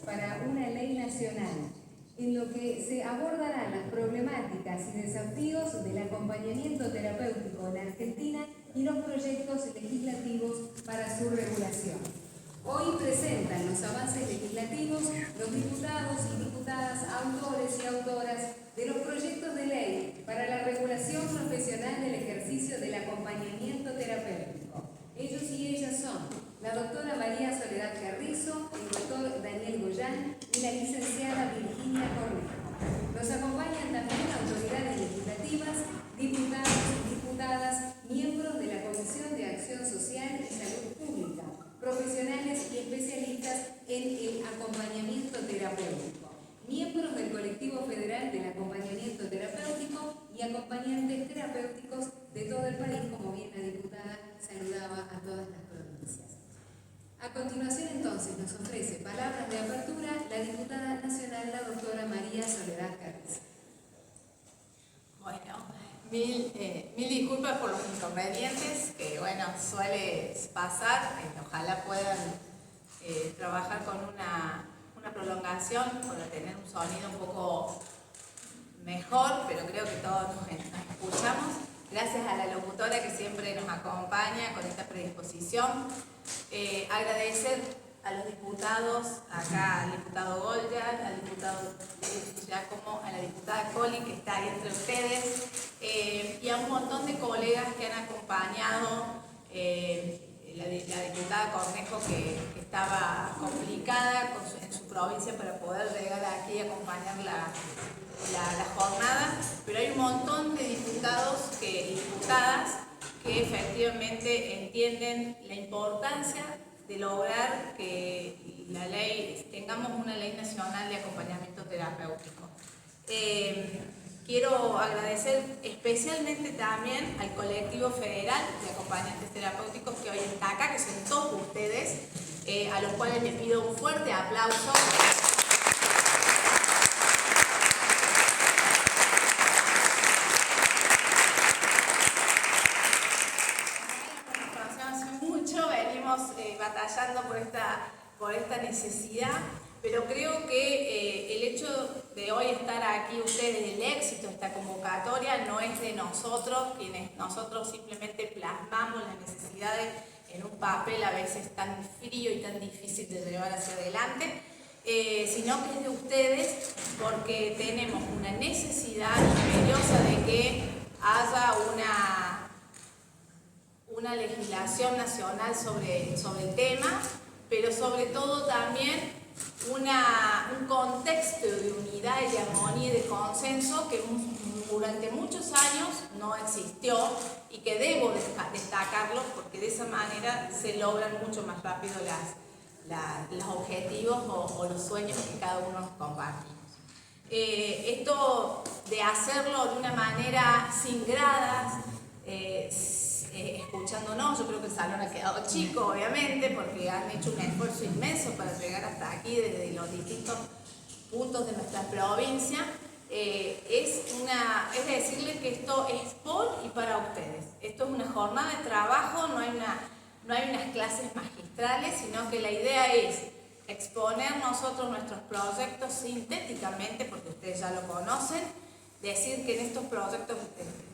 para una ley nacional, en lo que se abordarán las problemáticas y desafíos del acompañamiento terapéutico en Argentina y los proyectos legislativos para su regulación. Hoy presentan los avances legislativos los diputados y diputadas, autores y autoras de los proyectos de ley para la regulación profesional del ejercicio del acompañamiento terapéutico. Ellos y ellas son la doctora María Soledad Carrizo, el doctor Daniel Goyán y la licenciada Virginia Cornejo. Nos acompañan también autoridades legislativas, diputados y diputadas, miembros de la Comisión de Acción Social y Salud Pública, profesionales y especialistas en el acompañamiento terapéutico, miembros del Colectivo Federal del Acompañamiento Terapéutico y acompañantes terapéuticos de todo el país, como bien la diputada saludaba a todas las provincias. A continuación, entonces, nos ofrece palabras de apertura la diputada nacional, la doctora María Soledad Carrizo. Bueno, mil disculpas por los inconvenientes que, bueno, suele pasar. Ojalá puedan trabajar con una prolongación para tener un sonido un poco mejor, pero creo que todos nos escuchamos. Gracias a la locutora que siempre nos acompaña con esta predisposición. Agradecer a los diputados, acá al diputado Goya, al diputado Giacomo, a la diputada Coli, que está ahí entre ustedes, y a un montón de colegas que han acompañado, la diputada Cornejo, que estaba complicada en su provincia para poder llegar aquí y acompañar la jornada, pero hay un montón de diputados y diputadas que efectivamente entienden la importancia de lograr que tengamos una ley nacional de acompañamiento terapéutico. Quiero agradecer especialmente también al Colectivo Federal de Acompañantes Terapéuticos que hoy está acá, que son todos ustedes, a los cuales les pido un fuerte aplauso. Batallando por esta necesidad, pero creo que el hecho de hoy estar aquí ustedes, el éxito de esta convocatoria no es de nosotros, nosotros simplemente plasmamos las necesidades en un papel a veces tan frío y tan difícil de llevar hacia adelante, sino que es de ustedes porque tenemos una necesidad imperiosa de que haya una legislación nacional sobre el tema, pero sobre todo también un contexto de unidad y de armonía y de consenso que durante muchos años no existió y que debo destacarlo porque de esa manera se logran mucho más rápido los objetivos o los sueños que cada uno nos compartimos. Esto de hacerlo de una manera sin gradas, escuchándonos, yo creo que el salón ha quedado chico, obviamente, porque han hecho un esfuerzo inmenso para llegar hasta aquí desde los distintos puntos de nuestra provincia. Es decirles que esto es por y para ustedes. Esto es una jornada de trabajo, no hay unas clases magistrales, sino que la idea es exponer nosotros nuestros proyectos sintéticamente, porque ustedes ya lo conocen, decir que en estos proyectos,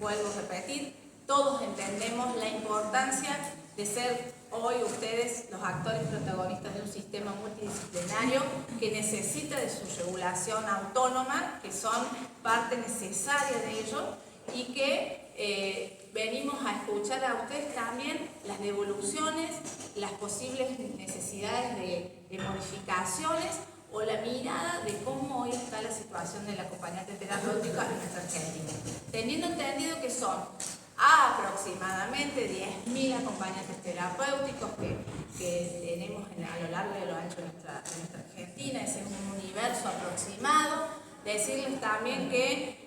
vuelvo a repetir, todos entendemos la importancia de ser hoy ustedes los actores protagonistas de un sistema multidisciplinario que necesita de su regulación autónoma, que son parte necesaria de ello y que venimos a escuchar a ustedes también las devoluciones, las posibles necesidades de modificaciones o la mirada de cómo hoy está la situación del acompañante terapéutico en nuestra Argentina. Teniendo entendido que son aproximadamente 10.000 acompañantes terapéuticos que tenemos a lo largo y a lo ancho de nuestra Argentina, ese es un universo aproximado. Decirles también que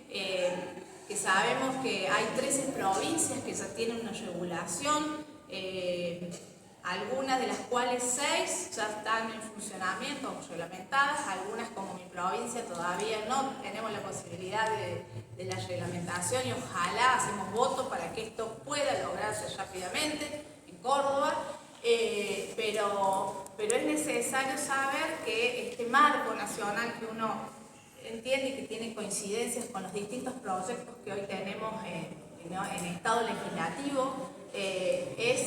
sabemos que hay 13 provincias que ya tienen una regulación, algunas de las cuales 6 ya están en funcionamiento o reglamentadas, algunas como mi provincia todavía no tenemos la posibilidad de la reglamentación y ojalá hacemos voto para que esto pueda lograrse rápidamente en Córdoba, pero es necesario saber que este marco nacional que uno entiende que tiene coincidencias con los distintos proyectos que hoy tenemos en estado legislativo, es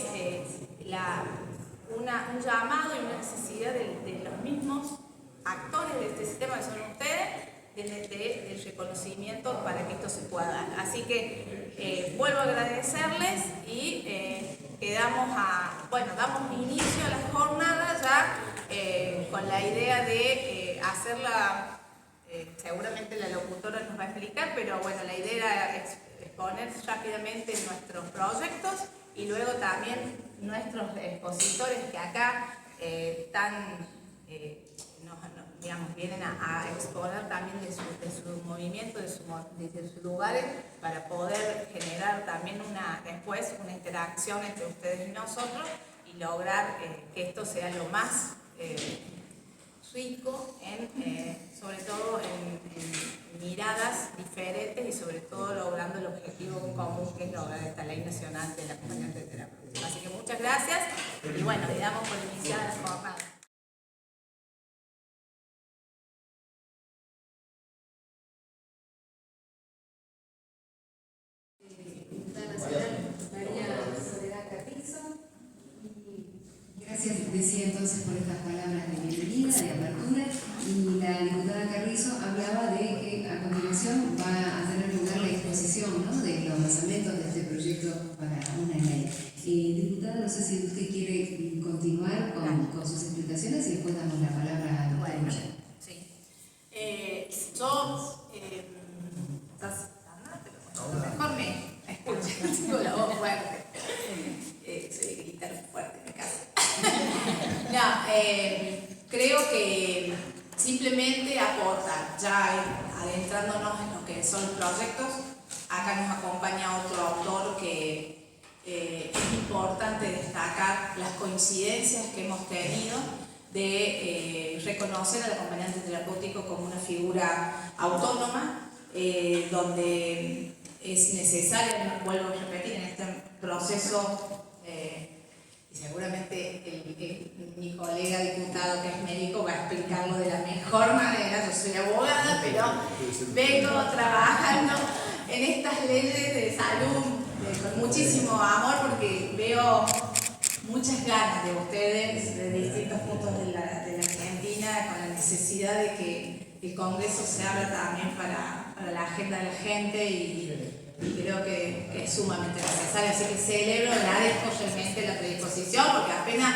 un llamado y una necesidad de los mismos actores de este sistema que son ustedes, del reconocimiento para que esto se pueda dar. Así que vuelvo a agradecerles y damos inicio a la jornada ya con la idea de hacerla. Seguramente la locutora nos va a explicar, pero bueno, la idea era exponer rápidamente nuestros proyectos y luego también nuestros expositores que acá vienen a exponer también de su movimiento, de sus lugares, para poder generar también después una interacción entre ustedes y nosotros y lograr que esto sea lo más rico sobre todo en miradas diferentes y sobre todo logrando el objetivo común que es lograr esta ley nacional del acompañante terapéutico. Así que muchas gracias y bueno, le damos por iniciada la jornada. Diputada Nacional María Soledad Carrizo. Gracias, decía entonces por estas palabras de bienvenida, de apertura, y la diputada Carrizo hablaba de que a continuación va a tener lugar la exposición, ¿no?, de los lanzamientos de este proyecto para una ley. Diputada, no sé si usted quiere continuar con sus explicaciones y después damos la palabra a los demás. Sí. Mejor me escucho, tengo la voz fuerte. Soy de gritar fuerte en mi casa. Creo que simplemente aportar, ya adentrándonos en lo que son los proyectos, acá nos acompaña otro autor que es importante destacar las coincidencias que hemos tenido de reconocer al acompañante terapéutico como una figura autónoma, donde es necesario, vuelvo a repetir, en este proceso, y seguramente mi colega diputado que es médico va a explicarlo de la mejor manera. Yo soy abogada, pero vengo trabajando en estas leyes de salud con muchísimo amor porque veo muchas ganas de ustedes de distintos puntos de la Argentina con la necesidad de que el Congreso se abra también para la agenda de la gente y creo que es sumamente necesario, así que celebro, agradezco realmente la predisposición porque apenas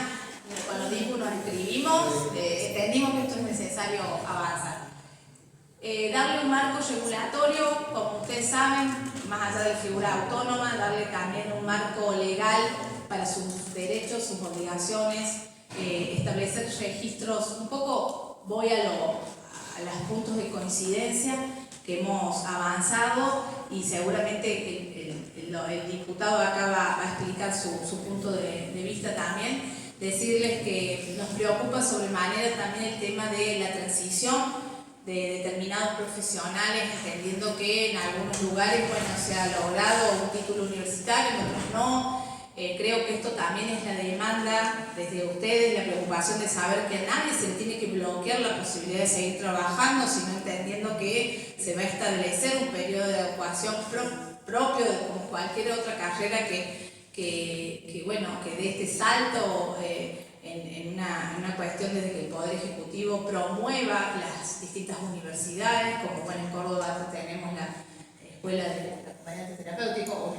con los DIPU nos inscribimos, entendimos que esto es necesario avanzar. Darle un marco regulatorio, como ustedes saben, más allá de la figura autónoma, darle también un marco legal para sus derechos, sus obligaciones, establecer registros, un poco voy a los puntos de coincidencia que hemos avanzado y seguramente el diputado acá va a explicar su punto de vista también. Decirles que nos preocupa sobremanera también el tema de la transición de determinados profesionales, entendiendo que en algunos lugares se ha logrado un título universitario, en otros no. Creo que esto también es la demanda desde ustedes, la preocupación de saber que a nadie se le tiene que bloquear la posibilidad de seguir trabajando, sino entendiendo que se va a establecer un periodo de adecuación propio de como cualquier otra carrera que dé este salto en una cuestión desde que el Poder Ejecutivo promueva las distintas universidades, como en Córdoba tenemos la Escuela de Acompañante Terapéutico o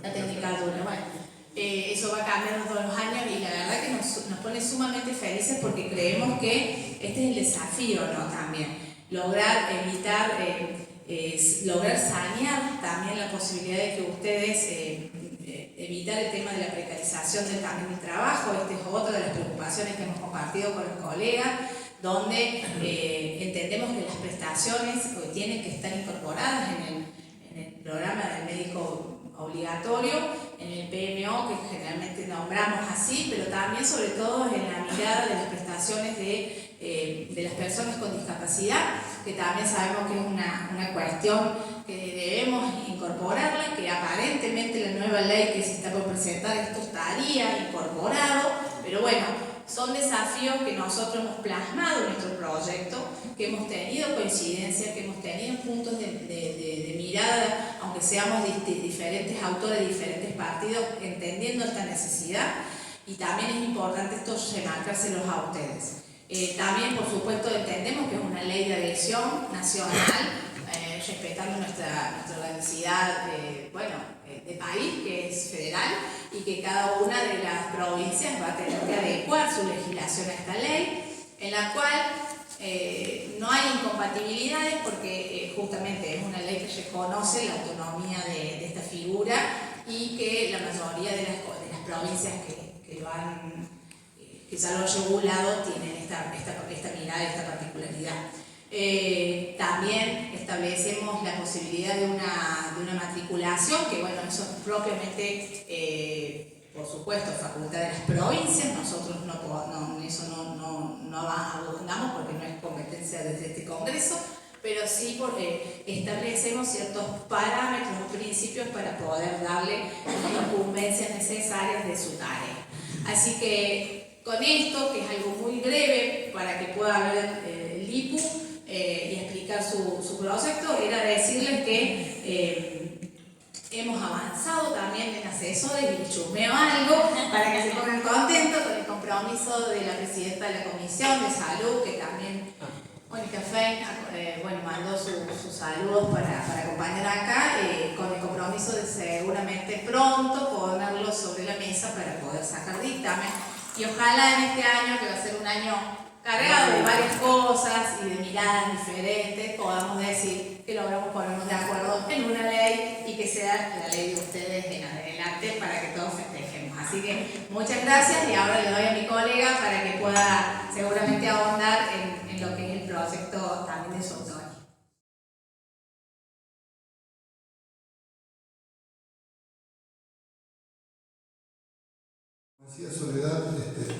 la Tecnicatura. Eso va cambiando todos los años y la verdad que nos pone sumamente felices porque creemos que este es el desafío, ¿no? También lograr evitar, lograr sanear también la posibilidad de que ustedes evitar el tema de la precarización también del trabajo. Esta es otra de las preocupaciones que hemos compartido con los colegas, donde entendemos que las prestaciones tienen que estar incorporadas en el programa del médico obligatorio, en el PMO, que generalmente nombramos así, pero también sobre todo en la mirada de las prestaciones de las personas con discapacidad, que también sabemos que es una cuestión que debemos incorporarla, que aparentemente la nueva ley que se está por presentar esto estaría incorporado, pero bueno, son desafíos que nosotros hemos plasmado en nuestro proyecto, que hemos tenido coincidencias, que hemos tenido puntos de mirada, aunque seamos diferentes autores, diferentes partidos, entendiendo esta necesidad, y también es importante esto remarcárselos a ustedes. También, por supuesto, entendemos que es una ley de adhesión nacional, respetando nuestra organicidad de país, que es federal, y que cada una de las provincias va a tener que adecuar su legislación a esta ley, en la cual no hay incompatibilidades porque justamente es una ley que reconoce la autonomía de esta figura y que la mayoría de las provincias que ya lo han regulado tienen esta mirada y esta particularidad. También establecemos la posibilidad de una matriculación, que bueno, eso es propiamente, por supuesto, facultad de las provincias. Nosotros no abundamos porque no es competencia de este Congreso, pero sí establecemos ciertos parámetros, principios para poder darle las incumbencias necesarias de su tarea. Así que con esto, que es algo muy breve para que pueda ver el IPU, y explicar su proyecto, era decirles que hemos avanzado también en asesores, y chusmeo algo para que se pongan contentos con el compromiso de la presidenta de la Comisión de Salud, que también Mónica Fein mandó sus saludos para acompañar acá, con el compromiso de seguramente pronto ponerlo sobre la mesa para poder sacar dictamen, y ojalá en este año, que va a ser un año cargado de varias cosas y de miradas diferentes, podamos decir que logramos ponernos de acuerdo en una ley y que sea la ley de ustedes en adelante para que todos festejemos. Así que muchas gracias, y ahora le doy a mi colega para que pueda seguramente ahondar en lo que es el proyecto también de su autoría. Decía Soledad,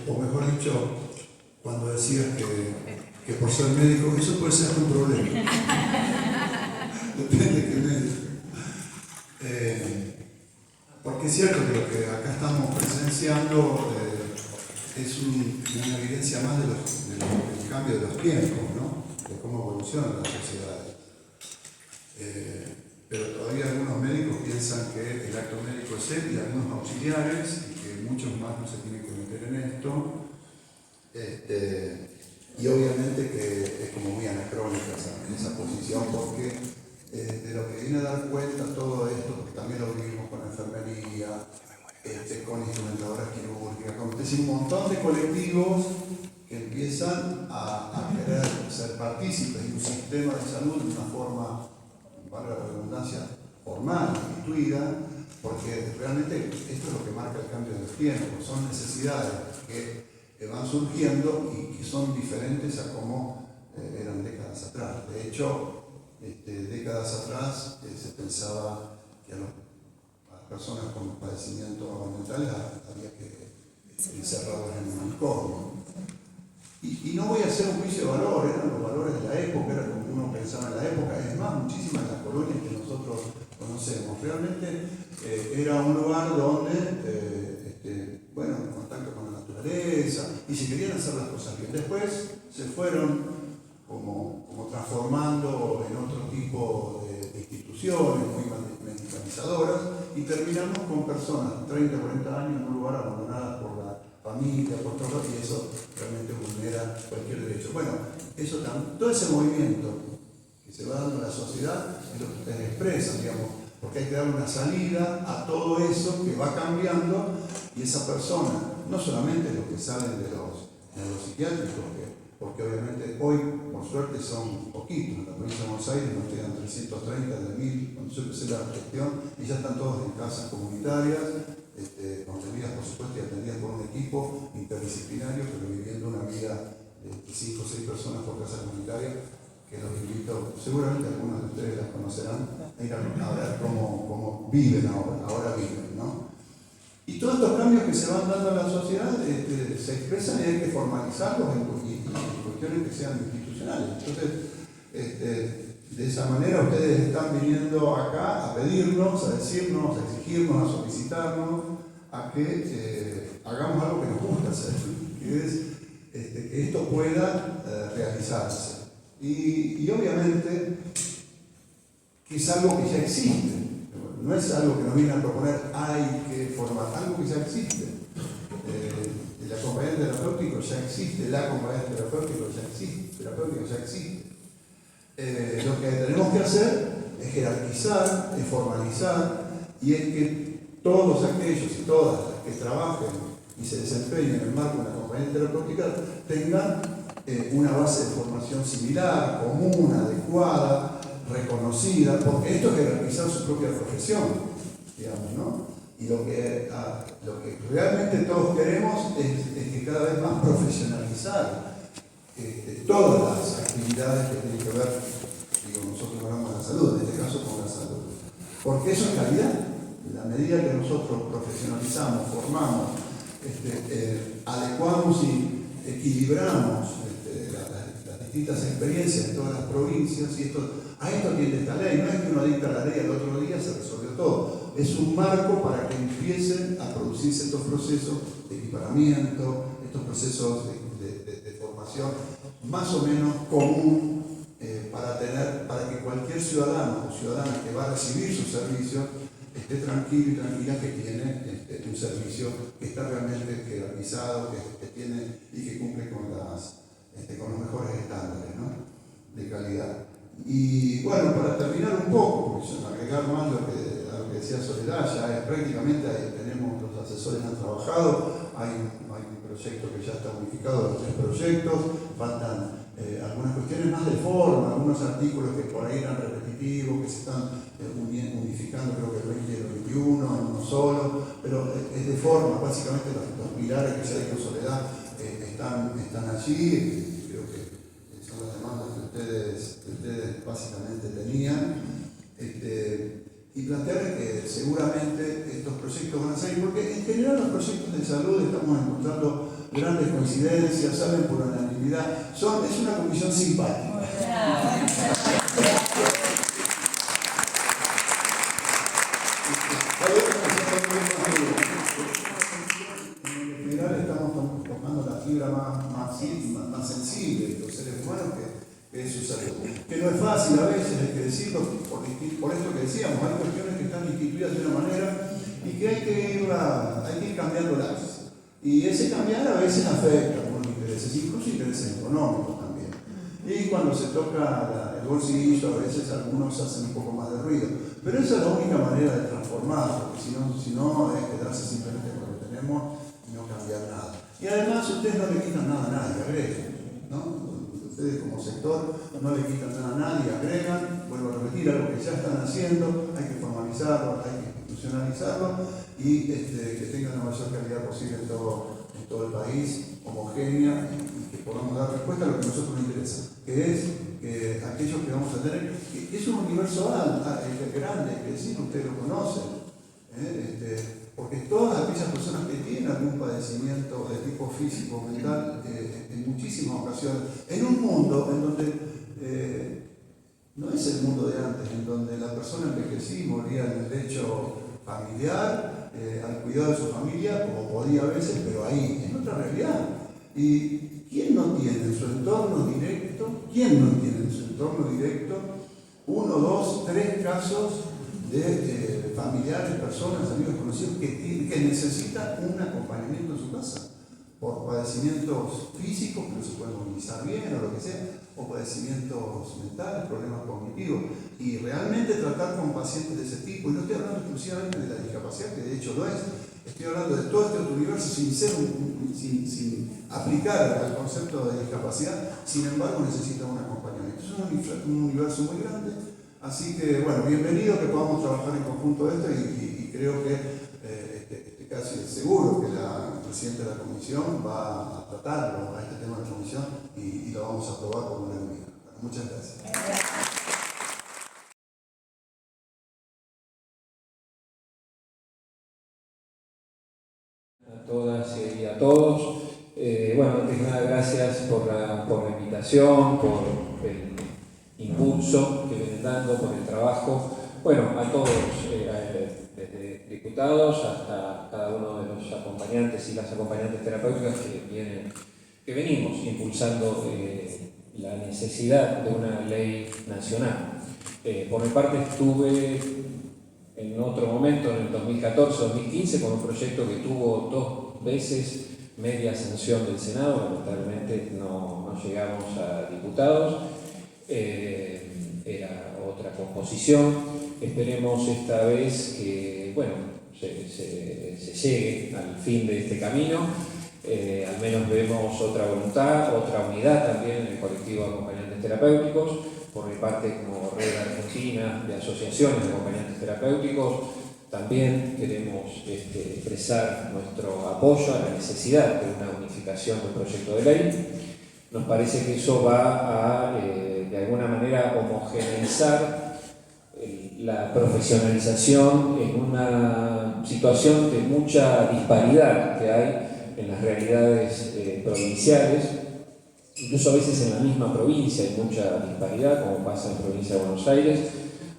o mejor dicho, cuando decías que por ser médico, eso puede ser un problema. Depende de qué médico. Porque es cierto que lo que acá estamos presenciando es una evidencia más del cambio de los tiempos, ¿no? De cómo evolucionan las sociedades. Pero todavía algunos médicos piensan que el acto médico es él y algunos auxiliares, y que muchos más no se tienen que meter en esto. Y obviamente que es como muy anacrónica esa posición, porque de lo que viene a dar cuenta todo esto, porque también lo vivimos con enfermería, con instrumentadoras quirúrgicas, es decir, un montón de colectivos que empiezan a querer ser partícipes de un sistema de salud de una forma, para la redundancia, formal, instituida, porque realmente esto es lo que marca el cambio de los tiempos, son necesidades que van surgiendo y que son diferentes a como eran décadas atrás. De hecho, décadas atrás se pensaba que a las personas con padecimientos mentales había que encerrarlas en un manicomio. Y no voy a hacer un juicio de valor, eran los valores de la época, era como uno pensaba en la época. Es más, muchísimas de las colonias que nosotros conocemos, realmente era un lugar donde, en contacto con la naturaleza, y se querían hacer las cosas bien. Después se fueron como transformando en otro tipo de instituciones muy medicalizadoras, y terminamos con personas 30, 40 años en un lugar abandonadas por la familia, por todo, y eso realmente vulnera cualquier derecho. Bueno, todo ese movimiento que se va dando en la sociedad es lo que ustedes expresan, digamos, porque hay que darle una salida a todo eso que va cambiando, y esa persona, no solamente los que salen de los psiquiátricos, porque obviamente hoy, por suerte, son poquitos. En la provincia de Buenos Aires nos quedan 330 de 1000, cuando yo empecé la gestión, y ya están todos en casas comunitarias, concebidas por supuesto y atendidas por un equipo interdisciplinario, pero viviendo una vida de 5 o 6 personas por casa comunitaria, que los invito, seguramente algunos de ustedes las conocerán, a ir a ver cómo viven ahora viven, ¿no? Y todos estos cambios que se van dando en la sociedad se expresan, y hay que formalizarlos en cuestiones que sean institucionales. Entonces, de esa manera ustedes están viniendo acá a pedirnos, a decirnos, a exigirnos, a solicitarnos, a que hagamos algo que nos gusta hacer, que que es que esto pueda realizarse. Y obviamente que es algo que ya existe, no es algo que nos viene a proponer, hay que formar, algo que ya existe. El acompañante terapéutico ya existe, el acompañante terapéutico ya existe. Lo que tenemos que hacer es jerarquizar, es formalizar, y es que todos aquellos y todas las que trabajen y se desempeñen en el marco de una acompañante terapéutica tengan una base de formación similar, común, adecuada, reconocida, porque esto es jerarquizar su propia profesión, digamos, ¿no? Y lo que realmente todos queremos es que cada vez más profesionalizar todas las actividades que tienen que ver, digo, nosotros hablamos de la salud, en este caso con la salud, porque eso es calidad. En la medida que nosotros profesionalizamos, formamos, adecuamos y equilibramos las distintas experiencias en todas las provincias, y a esto tiende esta ley. No es que uno dicta la ley al otro día se resolvió todo. Es un marco para que empiecen a producirse estos procesos de equiparamiento, estos procesos de formación más o menos común, para que cualquier ciudadano o ciudadana que va a recibir su servicio esté tranquilo y tranquila que tiene un servicio que está realmente jerarquizado, que tiene y que cumple con los mejores estándares, ¿no?, de calidad. Y bueno, para terminar un poco, agregar más a lo que decía Soledad, ya prácticamente ahí tenemos, los asesores han trabajado, hay un proyecto que ya está unificado, los 3 proyectos, faltan algunas cuestiones más de forma, algunos artículos que por ahí eran repetitivos, que se están unificando, creo que el 20 y el 21 en uno solo, pero es de forma, básicamente los pilares que ya dijo Soledad están allí, creo que son las demandas que ustedes básicamente tenían, y plantear que seguramente estos proyectos van a salir, porque en general los proyectos de salud estamos encontrando grandes coincidencias, salen por unanimidad, es una comisión simpática. En general estamos tocando la fibra más sensible de los seres humanos, que es su salud. Que no es fácil a veces, hay que decirlo, por esto que decíamos, hay cuestiones que están instituidas de una manera y que hay que ir cambiándolas. Y ese cambiar a veces afecta a algunos intereses, incluso intereses económicos también. Y cuando se toca el bolsillo, a veces algunos hacen un poco más de ruido. Pero esa es la única manera de transformar, porque si no es quedarse simplemente con lo que tenemos y no cambiar nada. Y además ustedes no le quitan nada a nadie, agregan, ¿no? Ustedes como sector no le quitan nada a nadie, agregan, vuelvo a repetir, algo que ya están haciendo, hay que formalizarlo, hay que institucionalizarlo y que tengan la mayor calidad posible en todo el país, homogénea, y que podamos dar respuesta a lo que a nosotros nos interesa, que es que aquellos que vamos a tener, que es un universo grande, que decir, ustedes lo conocen, porque todas aquellas personas que tienen algún padecimiento de tipo físico o mental, en muchísimas ocasiones, en un mundo en donde no es el mundo de antes, en donde la persona envejecía y moría en el lecho familiar, al cuidado de su familia, como podía a veces, pero ahí, en otra realidad. ¿Y quién no tiene en su entorno directo? ¿Quién no tiene en su entorno directo 1, 2, 3 casos de familiares, personas, amigos, conocidos que necesitan un acompañamiento en su casa por padecimientos físicos que no se pueden movilizar bien o lo que sea, o padecimientos mentales, problemas cognitivos, y realmente tratar con pacientes de ese tipo. Y no estoy hablando exclusivamente de la discapacidad, que de hecho lo es, estoy hablando de todo este otro universo sin aplicar al concepto de discapacidad, sin embargo necesita un acompañamiento. Es un universo muy grande, así que bueno, bienvenido que podamos trabajar en conjunto esto y creo que casi seguro que la presidenta de la comisión va a tratarlo a este tema de la comisión y lo vamos a aprobar por unanimidad. Bueno, muchas gracias. A todas y a todos. Bueno, antes que nada, gracias por la invitación, por el impulso que vienen dando, por el trabajo. Bueno, a todos, desde desde diputados hasta cada uno de los acompañantes y las acompañantes terapéuticas que venimos impulsando la necesidad de una ley nacional. Por mi parte estuve en otro momento, en el 2014-2015, con un proyecto que tuvo 2 veces media sanción del Senado, lamentablemente no llegamos a diputados, era otra composición. Esperemos esta vez que, bueno, se llegue al fin de este camino. Al menos vemos otra voluntad, otra unidad también en el colectivo de acompañantes terapéuticos. Por mi parte, como Red Argentina de asociaciones de acompañantes terapéuticos, también queremos expresar nuestro apoyo a la necesidad de una unificación del proyecto de ley. Nos parece que eso va a, de alguna manera, homogeneizar la profesionalización en una situación de mucha disparidad que hay en las realidades provinciales. Incluso a veces en la misma provincia hay mucha disparidad, como pasa en la provincia de Buenos Aires,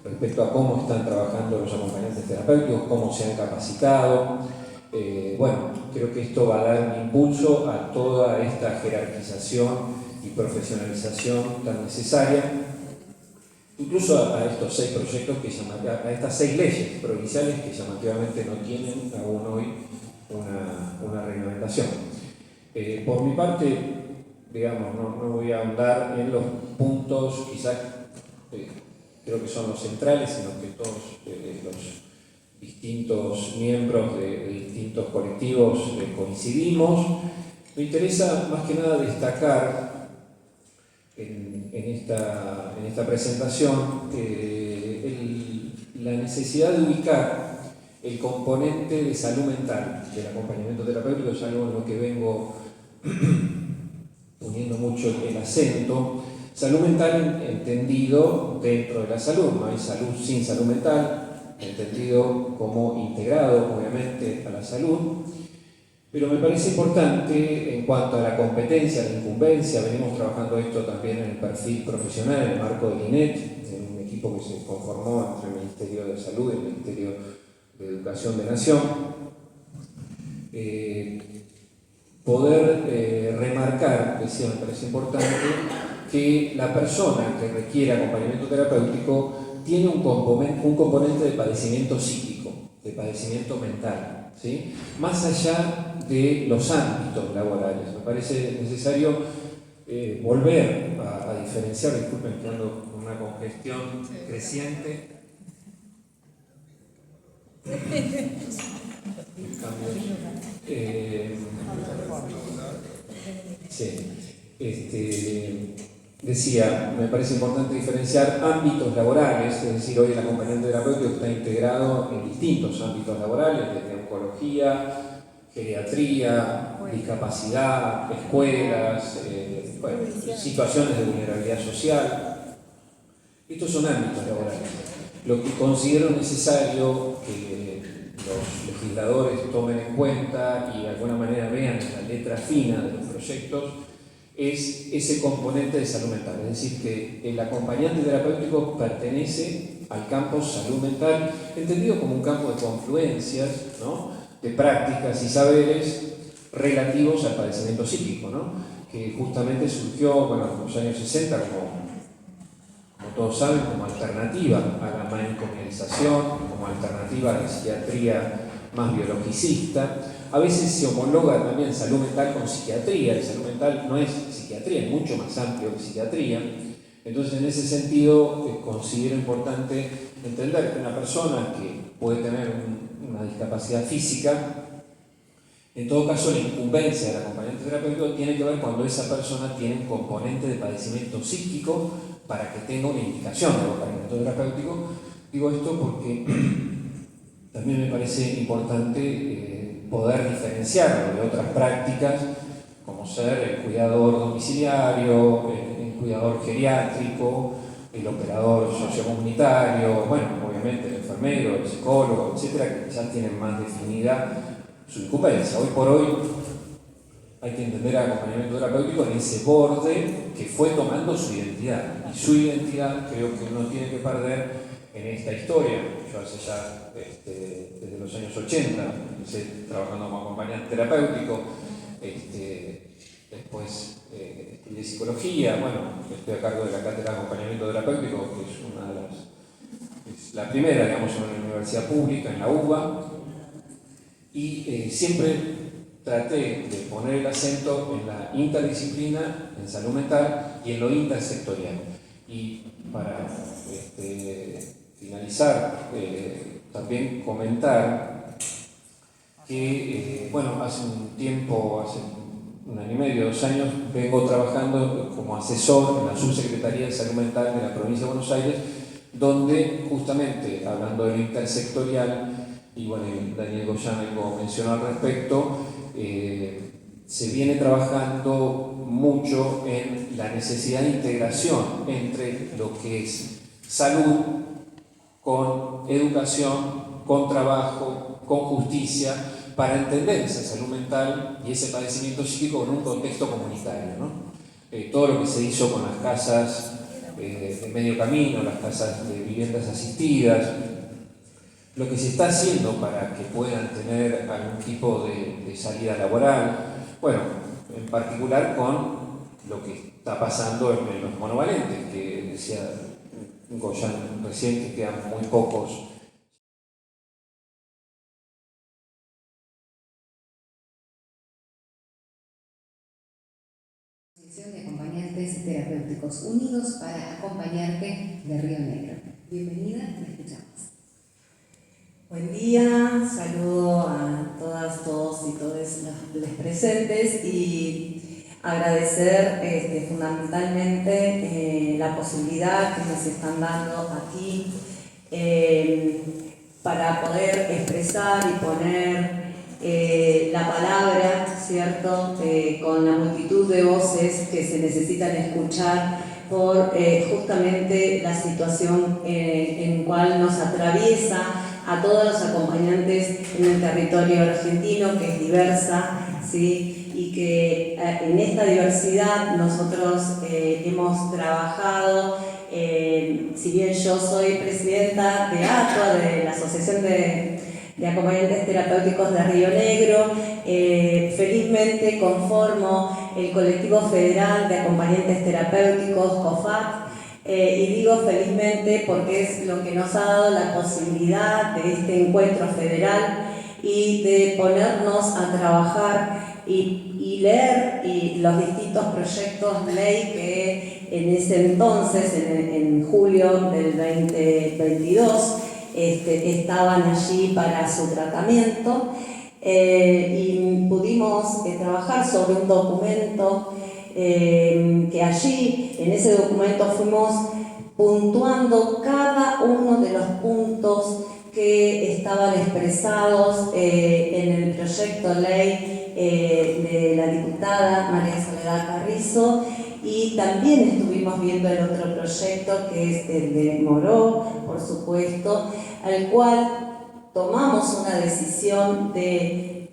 respecto a cómo están trabajando los acompañantes terapéuticos, cómo se han capacitado. Bueno, creo que esto va a dar un impulso a toda esta jerarquización y profesionalización tan necesaria, incluso a estos 6 proyectos, a estas 6 leyes provinciales que llamativamente no tienen aún hoy una reglamentación. Por mi parte, digamos, no voy a ahondar en los puntos, quizás creo que son los centrales, en los que todos los distintos miembros de distintos colectivos coincidimos. Me interesa más que nada destacar en esta presentación la necesidad de ubicar el componente de salud mental del acompañamiento terapéutico. Es algo en lo que vengo poniendo mucho el acento. Salud mental entendido dentro de la salud, no hay salud sin salud mental, entendido como integrado obviamente a la salud, pero me parece importante en cuanto a la competencia, la incumbencia. Venimos trabajando esto también en el perfil profesional, en el marco del INET, en un equipo que se conformó entre el Ministerio de Salud y el Ministerio de Educación de Nación. Poder remarcar, decía, me parece importante, que la persona que requiere acompañamiento terapéutico tiene un componente de padecimiento psíquico, de padecimiento mental, ¿sí? Más allá de los ámbitos laborales. Me parece necesario volver a diferenciar, disculpen que ando con una congestión creciente. Decía, me parece importante diferenciar ámbitos laborales, es decir, hoy el acompañante terapéutico está integrado en distintos ámbitos laborales, desde oncología, geriatría, discapacidad, escuelas, situaciones de vulnerabilidad social. Estos son ámbitos laborales. Lo que considero necesario que los legisladores tomen en cuenta y de alguna manera vean en la letra fina de los proyectos es ese componente de salud mental, es decir, que el acompañante terapéutico pertenece al campo salud mental, entendido como un campo de confluencias, ¿no?, de prácticas y saberes relativos al padecimiento psíquico, ¿no?, que justamente surgió en los años 60 como todos saben, como alternativa a la manicomialización, como alternativa a la psiquiatría más biologicista. A veces se homologa también salud mental con psiquiatría. El salud mental no es psiquiatría, es mucho más amplio que psiquiatría. Entonces, en ese sentido, considero importante entender que una persona que puede tener una discapacidad física, en todo caso, la incumbencia del acompañante terapéutico tiene que ver cuando esa persona tiene un componente de padecimiento psíquico para que tenga una indicación de acompañamiento terapéutico. Digo esto porque también me parece importante poder diferenciarlo de otras prácticas, como ser el cuidador domiciliario, el cuidador geriátrico, el operador sociocomunitario, obviamente el enfermero, el psicólogo, etcétera, que ya tienen más definida su incumbencia. Hoy por hoy hay que entender el acompañamiento terapéutico en ese borde que fue tomando su identidad, y su identidad creo que uno tiene que perder en esta historia. Yo hace ya desde los años 80, empecé trabajando como acompañante terapéutico, después estudié psicología, bueno, estoy a cargo de la cátedra de acompañamiento terapéutico, que es una de las, es la primera, digamos, en una universidad pública, en la UBA, y siempre traté de poner el acento en la interdisciplina, en salud mental y en lo intersectorial. Y para finalizar, también comentar que, bueno, hace un tiempo, hace un año y medio, 2 años, vengo trabajando como asesor en la Subsecretaría de Salud Mental de la provincia de Buenos Aires, donde justamente, hablando de lo intersectorial, y bueno, Daniel Goyan algo mencionó al respecto, se viene trabajando mucho en la necesidad de integración entre lo que es salud con educación, con trabajo, con justicia, para entender esa salud mental y ese padecimiento psíquico en un contexto comunitario, ¿no? Todo lo que se hizo con las casas de medio camino, las casas de viviendas asistidas, lo que se está haciendo para que puedan tener algún tipo de salida laboral, bueno, en particular con lo que está pasando en los monovalentes, que decía Goyan recién que quedan muy pocos. Asociación de Acompañantes Terapéuticos Unidos para Acompañarte de Río Negro. Bienvenida, te escuchamos. Buen día, saludo a todas, todos y todos los presentes y agradecer fundamentalmente la posibilidad que nos están dando aquí para poder expresar y poner la palabra, ¿cierto?, con la multitud de voces que se necesitan escuchar por justamente la situación en cual nos atraviesa a todos los acompañantes en el territorio argentino, que es diversa, ¿sí? Y que en esta diversidad nosotros hemos trabajado, si bien yo soy presidenta de ATOA, de la Asociación de Acompañantes Terapéuticos de Río Negro, felizmente conformo el Colectivo Federal de Acompañantes Terapéuticos, COFAT, y digo felizmente porque es lo que nos ha dado la posibilidad de este encuentro federal y de ponernos a trabajar y leer los distintos proyectos de ley que en ese entonces, en julio del 2022, estaban allí para su tratamiento, y pudimos trabajar sobre un documento que allí, en ese documento, fuimos puntuando cada uno de los puntos que estaban expresados en el proyecto de ley de la diputada María Soledad Carrizo, y también estuvimos viendo el otro proyecto que es el de Moró, por supuesto, al cual tomamos una decisión de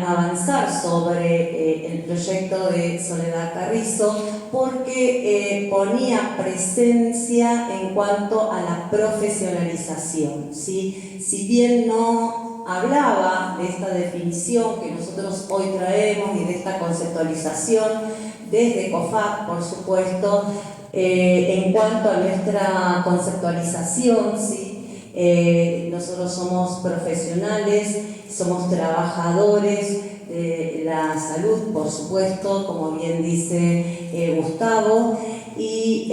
avanzar sobre el proyecto de Soledad Carrizo porque ponía presencia en cuanto a la profesionalización, ¿sí? Si bien no hablaba de esta definición que nosotros hoy traemos y de esta conceptualización desde COFAC, por supuesto, en cuanto a nuestra conceptualización, ¿sí? Nosotros somos profesionales, somos trabajadores de la salud, por supuesto, como bien dice Gustavo, y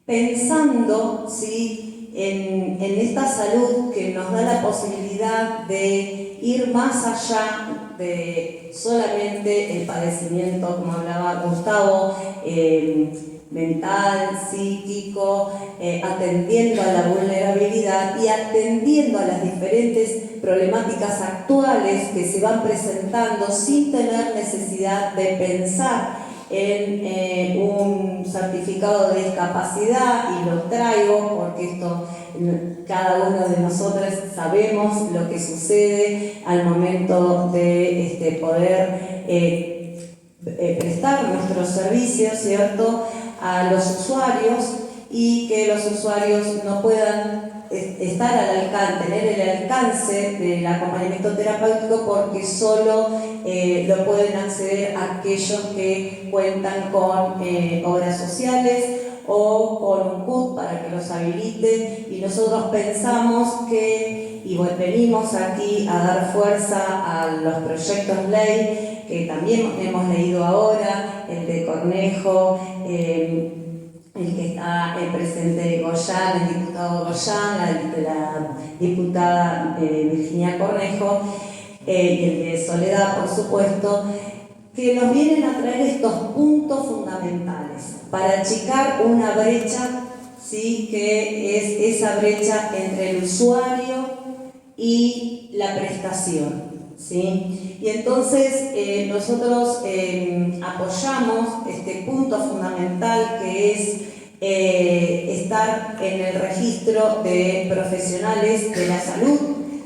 pensando, ¿sí?, en esta salud que nos da la posibilidad de ir más allá de solamente el padecimiento, como hablaba Gustavo, mental, psíquico, atendiendo a la vulnerabilidad y atendiendo a las diferentes problemáticas actuales que se van presentando sin tener necesidad de pensar en un certificado de discapacidad, y lo traigo porque esto cada uno de nosotros sabemos lo que sucede al momento de poder prestar nuestros servicios, ¿cierto?, a los usuarios, y que los usuarios no puedan estar al alcance, tener el alcance del acompañamiento terapéutico porque solo lo pueden acceder aquellos que cuentan con obras sociales o con un CUT para que los habilite, y nosotros pensamos que, y venimos aquí a dar fuerza a los proyectos ley que también hemos leído ahora, el de Cornejo, el que está el presidente Goyán, el diputado Goyán, la diputada Virginia Cornejo, y el de Soledad, por supuesto, que nos vienen a traer estos puntos fundamentales para achicar una brecha, ¿sí?, que es esa brecha entre el usuario y la prestación, ¿sí? Y entonces nosotros apoyamos este punto fundamental que es estar en el registro de profesionales de la salud,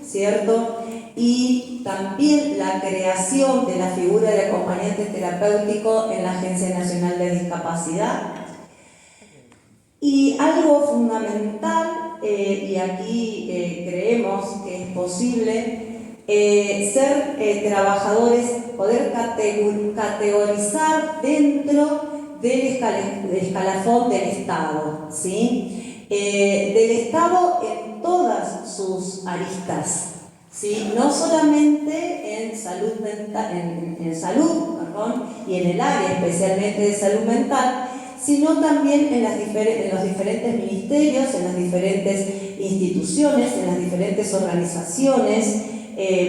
¿cierto? Y también la creación de la figura de acompañante terapéutico en la Agencia Nacional de Discapacidad. Y algo fundamental, y aquí creemos que es posible, ser trabajadores, poder categorizar dentro del escalafón del Estado, ¿sí? Del Estado en todas sus aristas, ¿sí? No solamente en salud mental, en salud, perdón, y en el área especialmente de salud mental, sino también en los diferentes ministerios, en las diferentes instituciones, en las diferentes organizaciones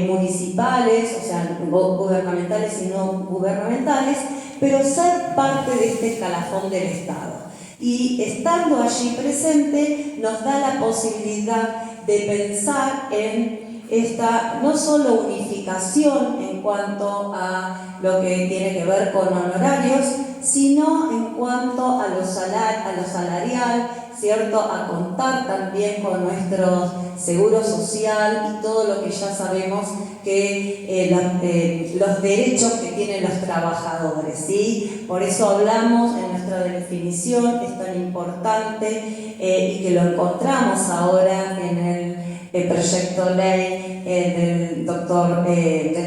municipales, o sea, gubernamentales y no gubernamentales, pero ser parte de este escalafón del Estado. Y estando allí presente nos da la posibilidad de pensar en esta no solo unificación en cuanto a lo que tiene que ver con honorarios, sino en cuanto a lo salarial, ¿cierto? A contar también con nuestro seguro social y todo lo que ya sabemos que los derechos que tienen los trabajadores, ¿sí? Por eso hablamos en nuestra definición, es tan importante y que lo encontramos ahora en el proyecto ley del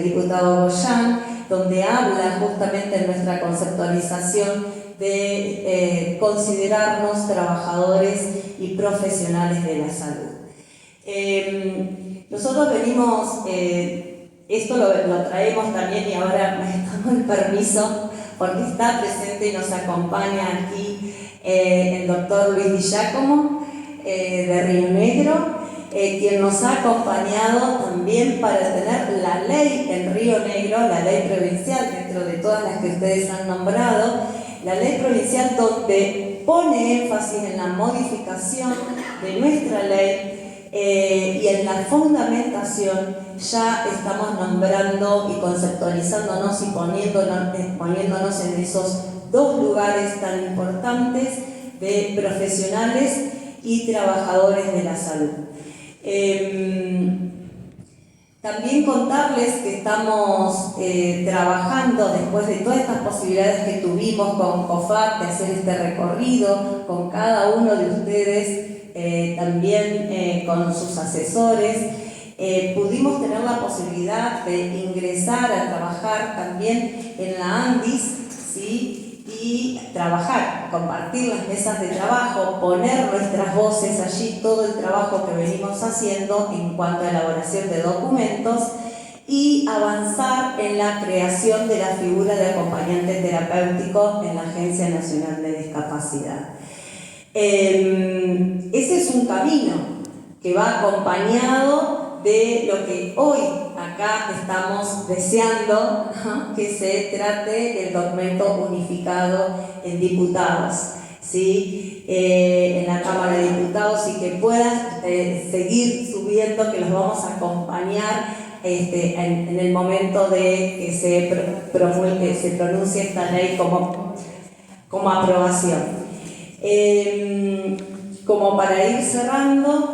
diputado Goyán, donde habla justamente en nuestra conceptualización de considerarnos trabajadores y profesionales de la salud. Nosotros venimos, esto lo traemos también y ahora me tomo el permiso porque está presente y nos acompaña aquí el doctor Luis Di Giacomo de Río Negro, quien nos ha acompañado también para tener la ley en Río Negro, la ley provincial dentro de todas las que ustedes han nombrado, la ley provincial donde pone énfasis en la modificación de nuestra ley y en la fundamentación. Ya estamos nombrando y conceptualizándonos y poniéndonos en esos dos lugares tan importantes de profesionales y trabajadores de la salud. También contarles que estamos trabajando, después de todas estas posibilidades que tuvimos con COFAC de hacer este recorrido con cada uno de ustedes, también con sus asesores, pudimos tener la posibilidad de ingresar a trabajar también en la ANDIS, ¿sí? Y trabajar, compartir las mesas de trabajo, poner nuestras voces allí, todo el trabajo que venimos haciendo en cuanto a elaboración de documentos y avanzar en la creación de la figura de acompañante terapéutico en la Agencia Nacional de Discapacidad. Ese es un camino que va acompañado de lo que hoy acá estamos deseando, ¿no?, que se trate el documento unificado en diputados, ¿sí? En la Cámara de Diputados, y que puedan seguir subiendo, que los vamos a acompañar en el momento de que se pronuncie esta ley como aprobación. Como para ir cerrando,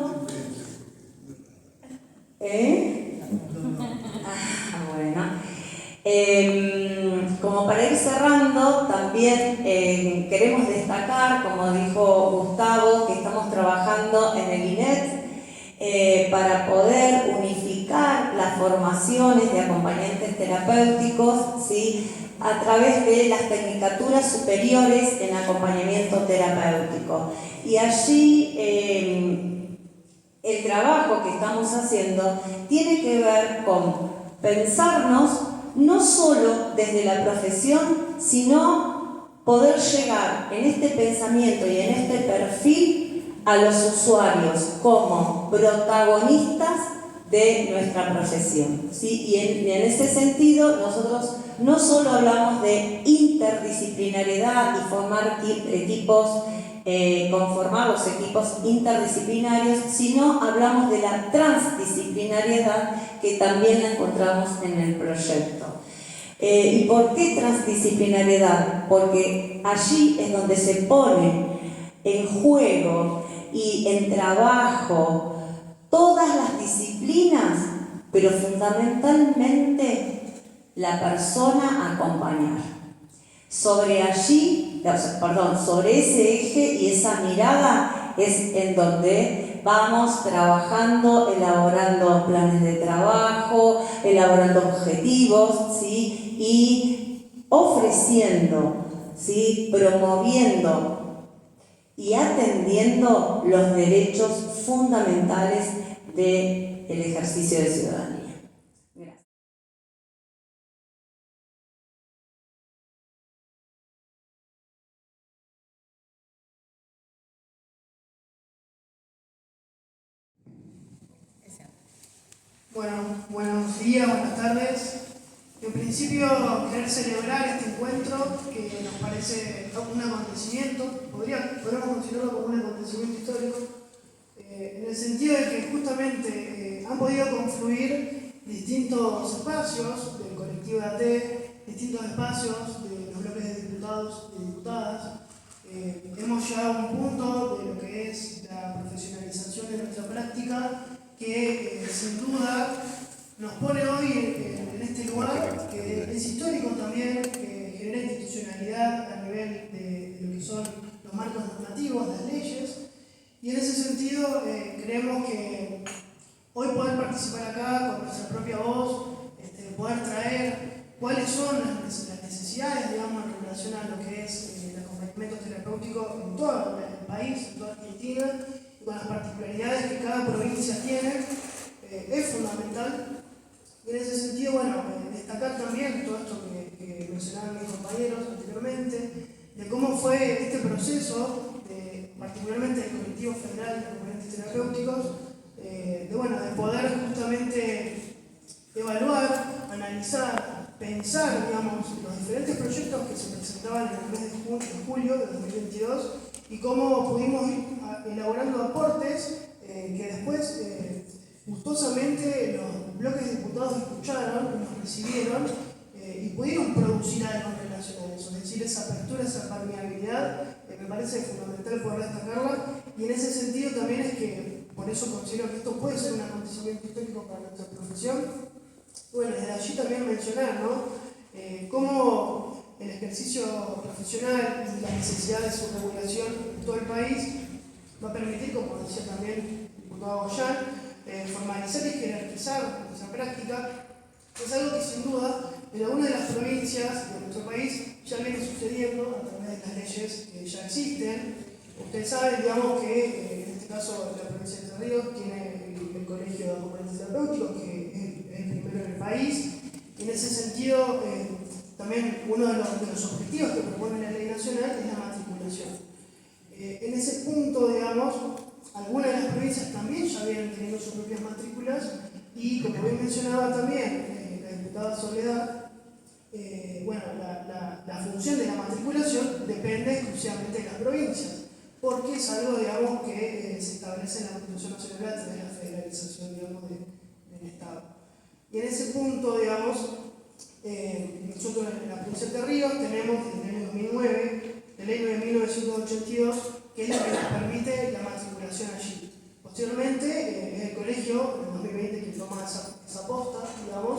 bueno, como para ir cerrando, también también queremos destacar, como dijo Gustavo, que estamos trabajando en el INET para poder unificar las formaciones de acompañantes terapéuticos, ¿sí?, a través de las tecnicaturas superiores en acompañamiento terapéutico. Y allí el trabajo que estamos haciendo tiene que ver con pensarnos no solo desde la profesión, sino poder llegar en este pensamiento y en este perfil a los usuarios como protagonistas de nuestra profesión, ¿sí? Y en ese sentido nosotros no solo hablamos de interdisciplinariedad y formar equipos, conformar los equipos interdisciplinarios, sino hablamos de la transdisciplinariedad que también la encontramos en el proyecto. ¿Y por qué transdisciplinariedad? Porque allí es donde se pone en juego y en trabajo todas las disciplinas, pero fundamentalmente la persona a acompañar. Sobre ese eje y esa mirada es en donde vamos trabajando, elaborando planes de trabajo, elaborando objetivos, ¿sí?, y ofreciendo, ¿sí?, promoviendo y atendiendo los derechos fundamentales del ejercicio de ciudadanía. Gracias. Bueno, buenos días, buenas tardes. En principio, querer celebrar este encuentro que nos parece un acontecimiento, podríamos considerarlo como un acontecimiento histórico, en el sentido de que justamente han podido confluir distintos espacios del colectivo de AT, distintos espacios de los bloques de diputados y diputadas. Hemos llegado a un punto de lo que es la profesionalización de nuestra práctica que sin duda nos pone hoy en este lugar que es histórico también, que genera institucionalidad a nivel de lo que son los marcos normativos, las leyes, y en ese sentido creemos que hoy poder participar acá con nuestra propia voz, poder traer cuáles son las necesidades, digamos, en relación a lo que es el acompañamiento terapéutico en todo el país, en toda Argentina, y con las particularidades que cada provincia tiene, es fundamental. Y en ese sentido, bueno, destacar también todo esto que mencionaban mis compañeros anteriormente, de cómo fue este proceso, particularmente del colectivo federal de acompañantes terapéuticos, de poder justamente evaluar, analizar, pensar, digamos, los diferentes proyectos que se presentaban en el mes de julio de 2022 y cómo pudimos ir elaborando aportes que después gustosamente los bloques de diputados escucharon, nos recibieron y pudieron producir algo en relación a eso, es decir, esa apertura, esa permeabilidad, me parece fundamental poder destacarla, y en ese sentido también es que, por eso considero que esto puede ser un acontecimiento histórico para nuestra profesión. Bueno, desde allí también mencionar, ¿no?, cómo el ejercicio profesional y la necesidad de su regulación en todo el país va a permitir, como decía también el diputado Goyán, formalizar y jerarquizar nuestra práctica. Es algo que sin duda en algunas de las provincias de nuestro país ya viene sucediendo a través de las leyes que ya existen. Ustedes saben, digamos, que en este caso la provincia de Entre Ríos tiene el Colegio de Acompañantes Terapéuticos, que es el primero en el país. Y en ese sentido, también uno de los objetivos que propone la ley nacional es la matriculación. En ese punto, digamos, algunas de las provincias también ya vienen teniendo sus propias matrículas y, como bien mencionaba también la diputada Soledad, bueno, la función de la matriculación depende exclusivamente de las provincias, porque es algo, digamos, que se establece en la Constitución Nacional a través de la federalización, digamos, del Estado. Y en ese punto, digamos, nosotros en la provincia de Entre Ríos tenemos desde el año 2009 la ley 9.982, que es la que nos permite la matriculación allí. Posteriormente, es el colegio, en el 2020, que toma esa posta, digamos,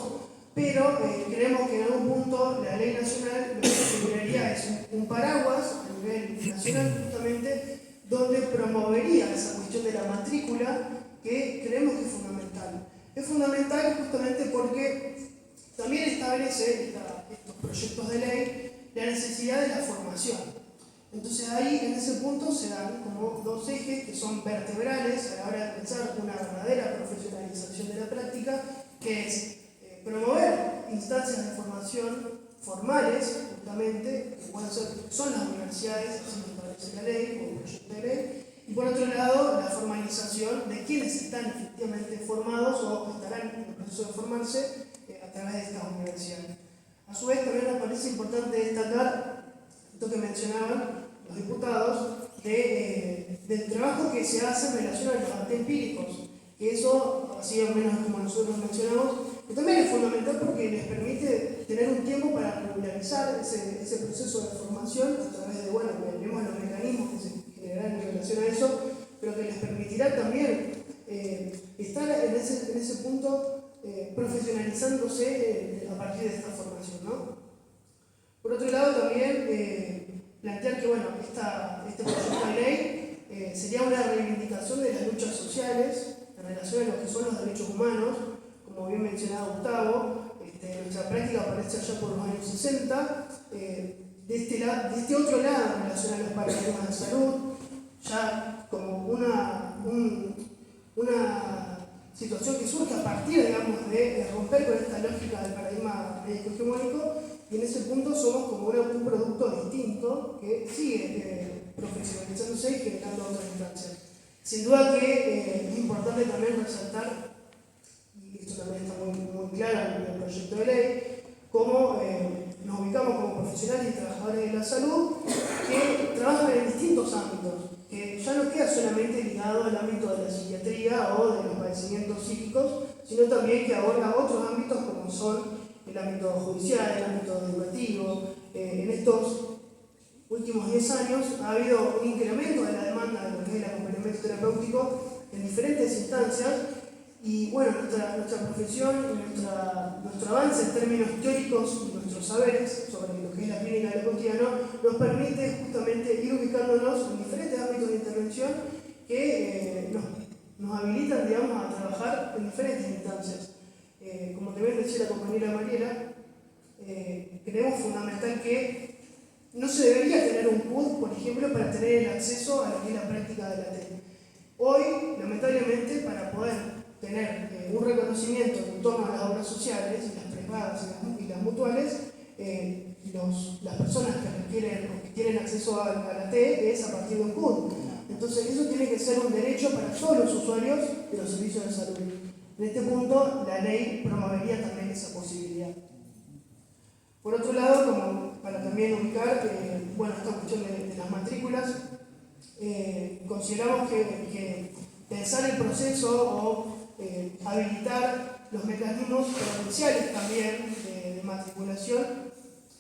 pero creemos que en algún punto la ley nacional lo que generaría es un paraguas a nivel nacional justamente donde promovería esa cuestión de la matrícula que creemos que es fundamental. Es fundamental justamente porque también establece estos proyectos de ley la necesidad de la formación. Entonces ahí en ese punto se dan como dos ejes que son vertebrales a la hora de pensar una verdadera profesionalización de la práctica, que es promover instancias de formación formales, justamente, que pueden ser, son las universidades, así lo establece la ley o el proyecto de ley, y por otro lado, la formalización de quienes están efectivamente formados o estarán en el proceso de formarse a través de estas universidades. A su vez, también nos parece importante destacar esto que mencionaban los diputados del trabajo que se hace en relación a los datos empíricos, que eso, así al menos como nosotros mencionamos, que también es fundamental porque les permite tener un tiempo para regularizar ese proceso de formación a través de, bueno, veremos los mecanismos que se generarán en relación a eso, pero que les permitirá también estar en ese punto profesionalizándose a partir de esta formación, ¿no? Por otro lado, también plantear que, bueno, este proyecto de ley sería una reivindicación de las luchas sociales en relación a lo que son los derechos humanos, como bien mencionaba Gustavo. Nuestra práctica aparece allá por los años 60, de este otro lado en relación a los paradigmas de salud, ya como una situación que surge a partir, digamos, de romper con esta lógica del paradigma médico-hegemónico, y en ese punto somos como un producto distinto que sigue profesionalizándose y generando otras instancias. Sin duda que es importante también resaltar, y esto también está muy claro en el proyecto de ley, cómo nos ubicamos como profesionales y trabajadores de la salud que trabajan en distintos ámbitos, que ya no queda solamente ligado al ámbito de la psiquiatría o de los padecimientos psíquicos, sino también que aborda otros ámbitos como son el ámbito judicial, el ámbito educativo. En estos últimos 10 años ha habido un incremento de la demanda de lo que es el acompañamiento terapéutico en diferentes instancias, y bueno, nuestra profesión, nuestro avance en términos teóricos y nuestros saberes sobre lo que es la clínica de lo cotidiano nos permite justamente ir ubicándonos en diferentes ámbitos de intervención que nos habilitan, digamos, a trabajar en diferentes instancias. Como también decía la compañera Mariela, creemos fundamental que no se debería tener un CUD, por ejemplo, para tener el acceso a lo que es la práctica de la TEC. Hoy, lamentablemente, para poder tener un reconocimiento en torno a las obras sociales, y las prepagas y las mutuales, las personas que tienen acceso a la TEC es a partir de un CUD. Entonces, eso tiene que ser un derecho para todos los usuarios de los servicios de salud. En este punto, la ley promovería también esa posibilidad. Por otro lado, como para también ubicar, bueno, esta cuestión de las matrículas, consideramos que pensar el proceso o habilitar los mecanismos provinciales también de matriculación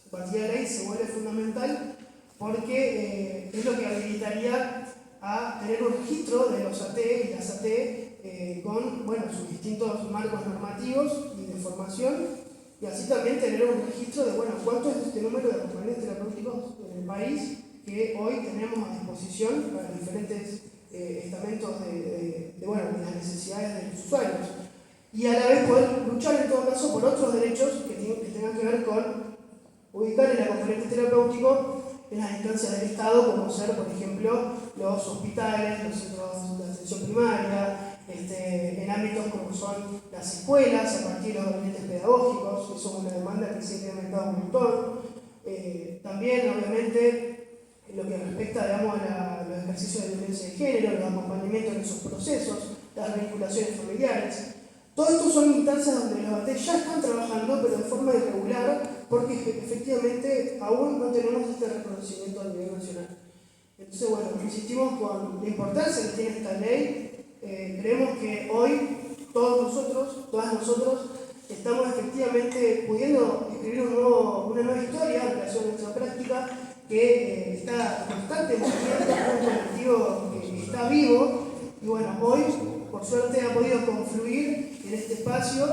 a partir de la ley se vuelve fundamental, porque es lo que habilitaría a tener un registro de los AT y las AT con, bueno, sus distintos marcos normativos y de formación, y así también tener un registro de, bueno, cuánto es este número de acompañantes terapéuticos en el país que hoy tenemos a disposición para diferentes estamentos de las necesidades de los usuarios, y a la vez poder luchar en todo caso por otros derechos que tengan que ver con ubicar el acompañante terapéutico en las instancias del Estado, como ser, por ejemplo, los hospitales, los centros de atención primaria, en ámbitos como son las escuelas, a partir de los gabinetes pedagógicos. Eso es una demanda que se ha incrementado un montón. También, obviamente, en lo que respecta, digamos, a los ejercicios de violencia de género, los acompañamientos en esos procesos, las vinculaciones familiares. Todo esto son instancias donde los AT ya están trabajando, pero de forma irregular, porque efectivamente aún no tenemos este reconocimiento a nivel nacional. Entonces, bueno, insistimos con la importancia que tiene esta ley. Creemos que hoy todas nosotros, estamos efectivamente pudiendo escribir una nueva historia en relación a nuestra práctica, que está en constante movimiento, un colectivo que está vivo, y bueno, hoy por suerte ha podido confluir en este espacio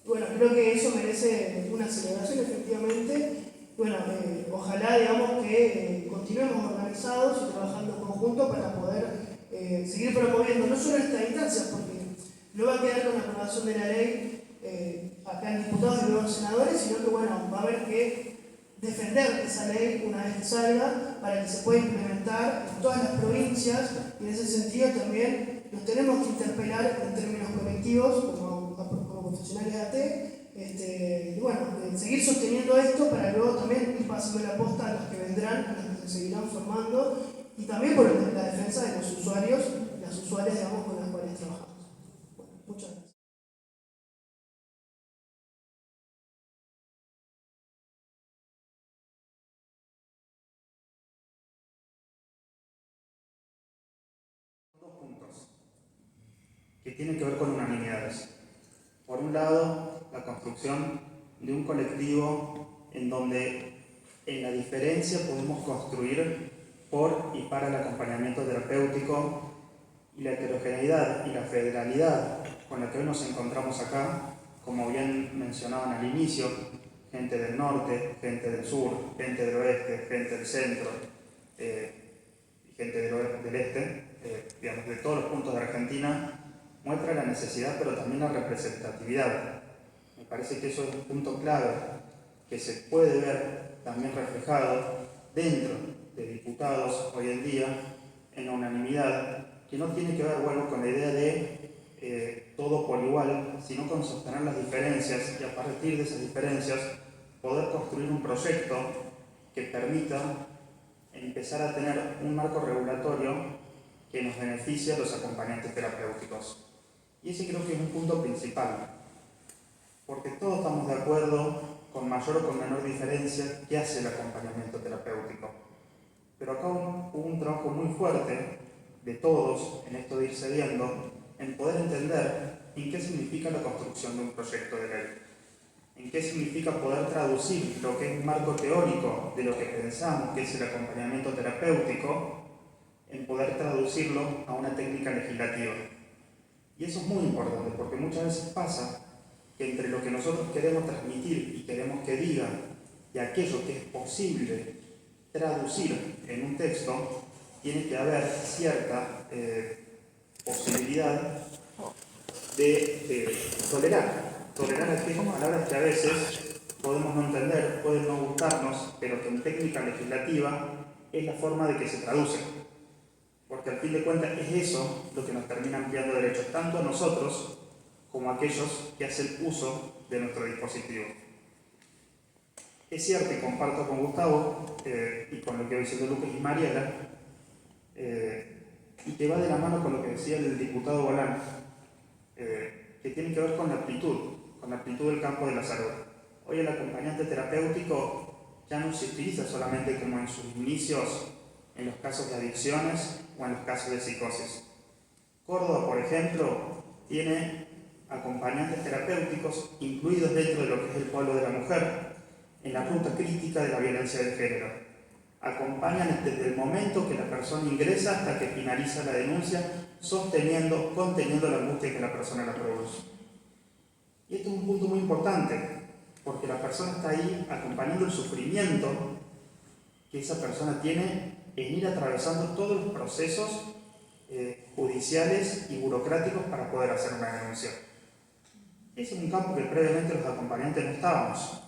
Bueno, creo que eso merece una celebración, efectivamente. Bueno, ojalá, digamos, que continuemos organizados y trabajando en conjunto para poder seguir promoviendo no solo estas instancias, porque no va a quedar con la aprobación de la ley acá en diputados y luego en senadores, sino que, bueno, va a haber que defender esa ley una vez que salga para que se pueda implementar en todas las provincias, y en ese sentido también nos tenemos que interpelar en términos colectivos como profesionales de AT, y bueno, seguir sosteniendo esto para luego también ir pasando la posta a los que vendrán, a los que se seguirán formando, y también por la defensa de los usuarios, las usuarias, digamos, con las cuales trabajamos. Bueno, muchas gracias. Dos puntos que tienen que ver con unanimidades. Por un lado, la construcción de un colectivo en donde en la diferencia podemos construir por y para el acompañamiento terapéutico, y la heterogeneidad y la federalidad con la que hoy nos encontramos acá, como bien mencionaban al inicio, gente del norte, gente del sur, gente del oeste, gente del centro, y gente del este, digamos, de todos los puntos de Argentina, muestra la necesidad pero también la representatividad. Me parece que eso es un punto clave que se puede ver también reflejado dentro de diputados hoy en día en la unanimidad, que no tiene que ver, bueno, con la idea de todo por igual, sino con sostener las diferencias y a partir de esas diferencias poder construir un proyecto que permita empezar a tener un marco regulatorio que nos beneficie a los acompañantes terapéuticos. Y ese creo que es un punto principal, porque todos estamos de acuerdo, con mayor o con menor diferencia, qué hace el acompañamiento terapéutico. Pero acá hubo un trabajo muy fuerte de todos en esto de ir cediendo, en poder entender en qué significa la construcción de un proyecto de ley, en qué significa poder traducir lo que es un marco teórico de lo que pensamos que es el acompañamiento terapéutico, en poder traducirlo a una técnica legislativa. Y eso es muy importante, porque muchas veces pasa que entre lo que nosotros queremos transmitir y queremos que diga y aquello que es posible traducir en un texto, tiene que haber cierta posibilidad de tolerar aquellas palabras que a veces podemos no entender, pueden no gustarnos, pero que en técnica legislativa es la forma de que se traduce. Porque al fin de cuentas es eso lo que nos termina ampliando derechos, tanto a nosotros como a aquellos que hacen uso de nuestro dispositivo. Es cierto, y comparto con Gustavo y con lo que dicen Lucas y Mariela, y que va de la mano con lo que decía el diputado Bolán, que tiene que ver con la amplitud del campo de la salud. Hoy el acompañante terapéutico ya no se utiliza solamente como en sus inicios en los casos de adicciones o en los casos de psicosis. Córdoba, por ejemplo, tiene acompañantes terapéuticos incluidos dentro de lo que es el polo de la mujer en la ruta crítica de la violencia de género. Acompañan desde el momento que la persona ingresa hasta que finaliza la denuncia, conteniendo la angustia que la persona la produce. Y esto es un punto muy importante, porque la persona está ahí acompañando el sufrimiento que esa persona tiene en ir atravesando todos los procesos judiciales y burocráticos para poder hacer una denuncia. Ese es un campo que previamente los acompañantes no estábamos.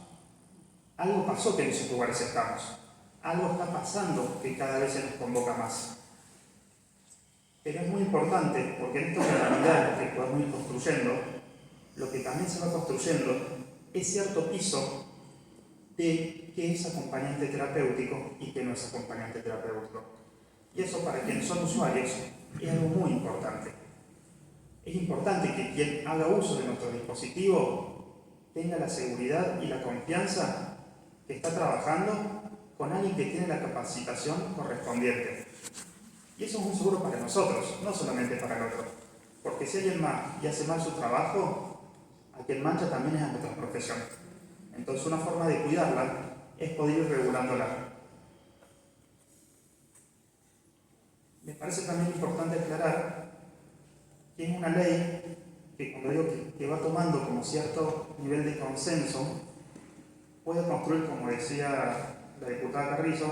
Algo pasó que en esos lugares estamos. Algo está pasando que cada vez se nos convoca más. Pero es muy importante, porque en esta realidad que podemos ir construyendo, lo que también se va construyendo es cierto piso de qué es acompañante terapéutico y qué no es acompañante terapéutico. Y eso para quienes son usuarios es algo muy importante. Es importante que quien haga uso de nuestro dispositivo tenga la seguridad y la confianza que está trabajando con alguien que tiene la capacitación correspondiente. Y eso es un seguro para nosotros, no solamente para el otro. Porque si alguien más y hace mal su trabajo, a quien mancha también es a nuestra profesión. Entonces una forma de cuidarla es poder ir regulándola. Me parece también importante aclarar que es una ley que cuando digo que va tomando como cierto nivel de consenso, puede construir, como decía la diputada Carrizo,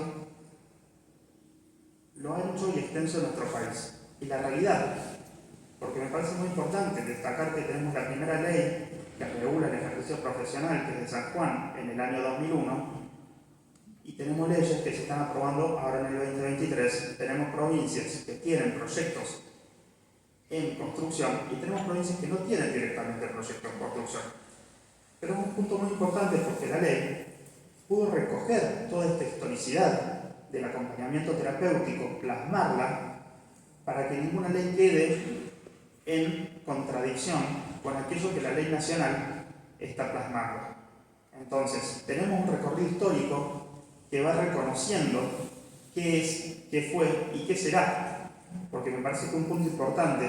lo ancho y extenso de nuestro país. Y la realidad, porque me parece muy importante destacar que tenemos la primera ley que regula el ejercicio profesional, que es de San Juan, en el año 2001, y tenemos leyes que se están aprobando ahora en el 2023. Tenemos provincias que tienen proyectos en construcción y tenemos provincias que no tienen directamente proyectos en construcción. Pero es un punto muy importante porque la ley pudo recoger toda esta historicidad del acompañamiento terapéutico, plasmarla, para que ninguna ley quede en contradicción con aquello que la ley nacional está plasmando. Entonces, tenemos un recorrido histórico que va reconociendo qué es, qué fue y qué será. Porque me parece que un punto importante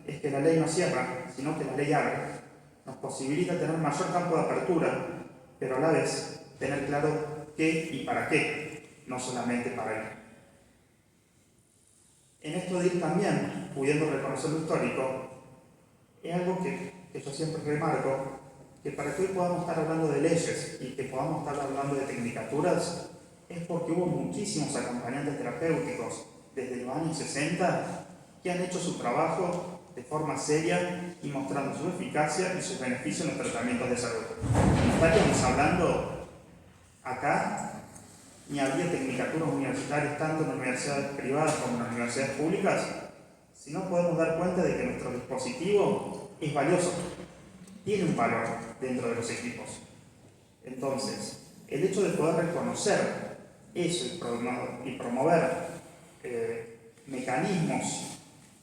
es que la ley no cierra, sino que la ley abre. Nos posibilita tener mayor campo de apertura, pero a la vez tener claro qué y para qué, no solamente para ir. En esto de ir también, pudiendo reconocer lo histórico, es algo que yo siempre remarco, que para que hoy podamos estar hablando de leyes y que podamos estar hablando de tecnicaturas, es porque hubo muchísimos acompañantes terapéuticos desde los años 60 que han hecho su trabajo de forma seria y mostrando su eficacia y sus beneficios en los tratamientos de salud. No estaríamos hablando acá, ni habría tecnicaturas universitarias tanto en universidades privadas como en las universidades públicas, si no podemos dar cuenta de que nuestro dispositivo es valioso, tiene un valor dentro de los equipos. Entonces, el hecho de poder reconocer eso y promover mecanismos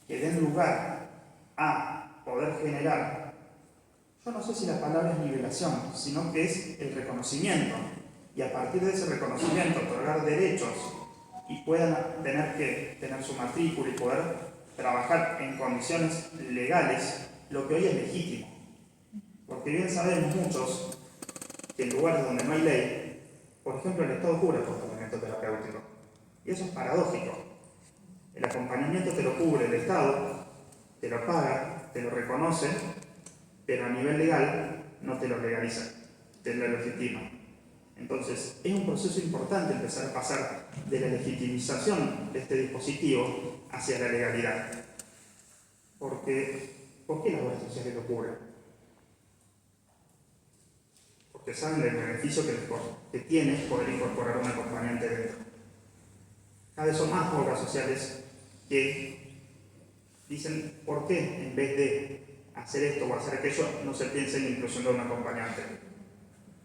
que den lugar a poder generar, yo no sé si la palabra es nivelación, sino que es el reconocimiento, y a partir de ese reconocimiento otorgar derechos y puedan tener que tener su matrícula y poder trabajar en condiciones legales, lo que hoy es legítimo. Porque bien sabemos muchos que en lugares donde no hay ley, por ejemplo, el Estado cubre el acompañamiento terapéutico. Y eso es paradójico. El acompañamiento te lo cubre el Estado, te lo paga, te lo reconoce, pero a nivel legal no te lo legaliza, te lo legitima. Entonces, es un proceso importante empezar a pasar de la legitimización de este dispositivo hacia la legalidad. Porque, ¿por qué las obras sociales lo cubren? Porque saben del beneficio que tiene poder incorporar un acompañante dentro. Cada vez son más obras sociales que dicen por qué en vez de hacer esto o hacer aquello no se piensa en la inclusión de un acompañante.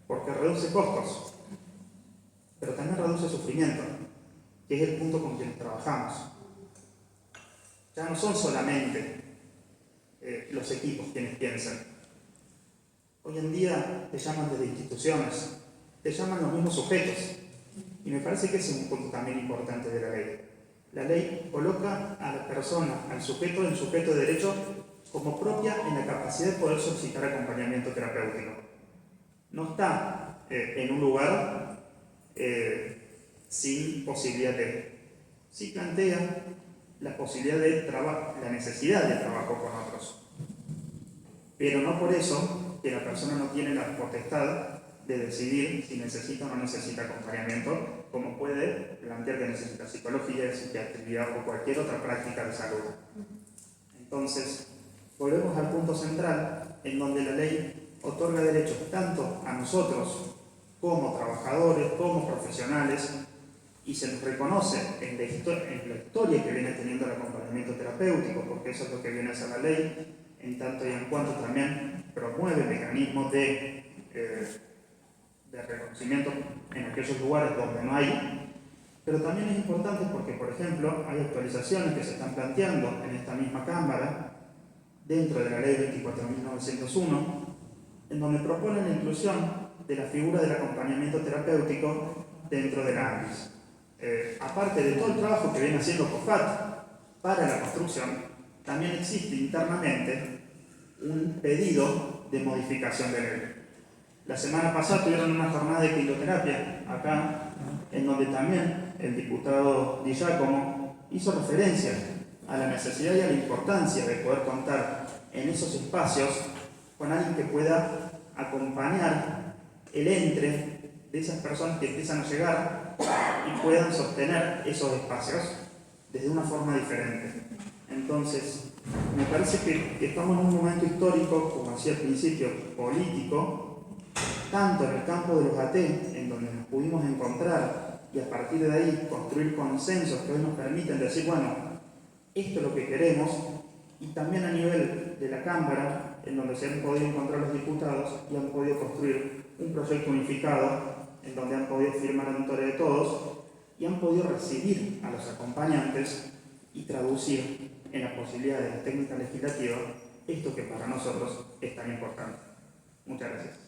Porque reduce costos, pero también reduce sufrimiento, que es el punto con quien trabajamos. Ya no son solamente los equipos quienes piensan. Hoy en día te llaman desde instituciones, te llaman los mismos sujetos, y me parece que ese es un punto también importante de la ley. La ley coloca a la persona, al sujeto, el sujeto de derecho, como propia en la capacidad de poder solicitar acompañamiento terapéutico. No está en un lugar sin posibilidad de... Sí plantea la posibilidad de la necesidad de trabajo con otros. Pero no por eso que la persona no tiene la potestad de decidir si necesita o no necesita acompañamiento, como puede plantear que necesita psicología, psiquiatría o cualquier otra práctica de salud. Entonces, volvemos al punto central en donde la ley otorga derechos tanto a nosotros como trabajadores, como profesionales, y se nos reconoce en la historia que viene teniendo el acompañamiento terapéutico, porque eso es lo que viene a hacer la ley, en tanto y en cuanto también promueve mecanismos de reconocimiento en aquellos lugares donde no hay, pero también es importante porque, por ejemplo, hay actualizaciones que se están planteando en esta misma Cámara, dentro de la Ley 24.901, en donde proponen la inclusión de la figura del acompañamiento terapéutico dentro de la ANDIS. Aparte de todo el trabajo que viene haciendo COFAT para la construcción, también existe internamente un pedido de modificación de ley. La semana pasada tuvieron una jornada de crioterapia acá, en donde también el diputado Di Giacomo hizo referencia a la necesidad y a la importancia de poder contar en esos espacios con alguien que pueda acompañar el entre de esas personas que empiezan a llegar y puedan sostener esos espacios desde una forma diferente. Entonces, me parece que estamos en un momento histórico, como decía al principio, político, tanto en el campo de los AT, en donde nos pudimos encontrar y a partir de ahí construir consensos que hoy nos permiten decir, bueno, esto es lo que queremos, y también a nivel de la Cámara, en donde se han podido encontrar los diputados y han podido construir un proyecto unificado, en donde han podido firmar la victoria de todos y han podido recibir a los acompañantes y traducir en la posibilidad de la técnica legislativa esto que para nosotros es tan importante. Muchas gracias.